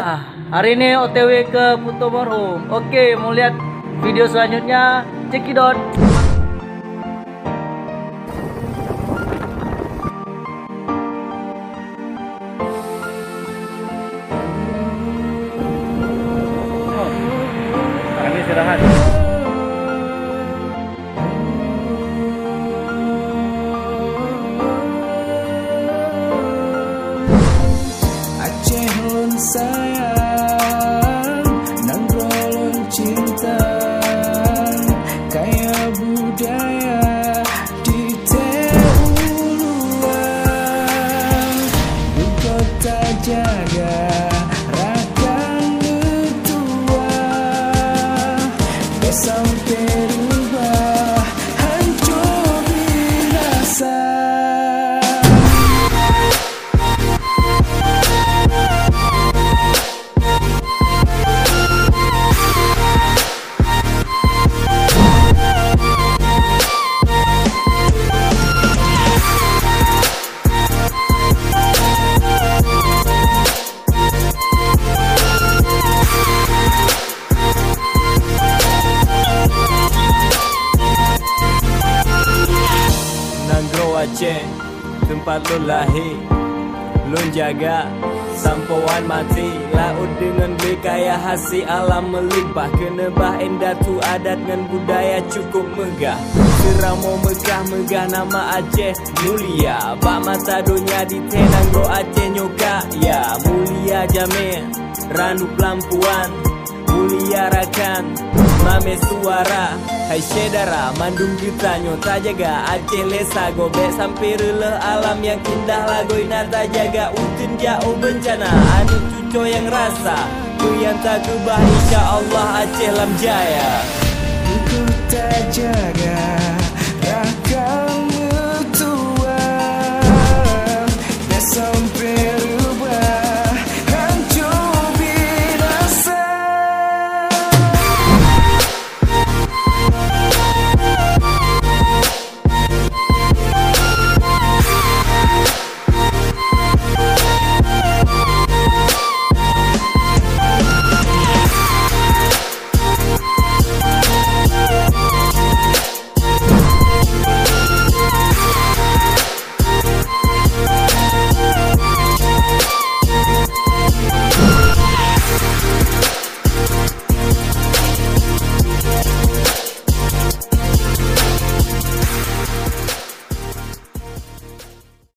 Hari ini OTW ke Putomoro. Oke, mau lihat video selanjutnya? Cekidot. Kami istirahat. Aceh lon sayang, nanggolon cinta, kaya budaya di Teuluan. Di kota jaga rakan mertua, sampai rubah hancur binasa. Aceh, tempat lo lahir, lo jaga sampauan mati. Laut dengan berkaya hasil alam melimpah, kenebah indah tu adat dengan budaya cukup megah. Seramo megah-megah nama Aceh mulia, bak mata dunia di Tenanggo Aceh nyoka. Ya mulia jamin, randu pelampuan, mulia rakan, mame suara. Hai syedara, mandung kita nyota jaga Aceh lesa gobek sampai rela alam yang indah lagoi nata jaga utin jauh bencana anu cuco yang rasa yang tak kebah insya Allah Aceh lam jaya. Kota jaga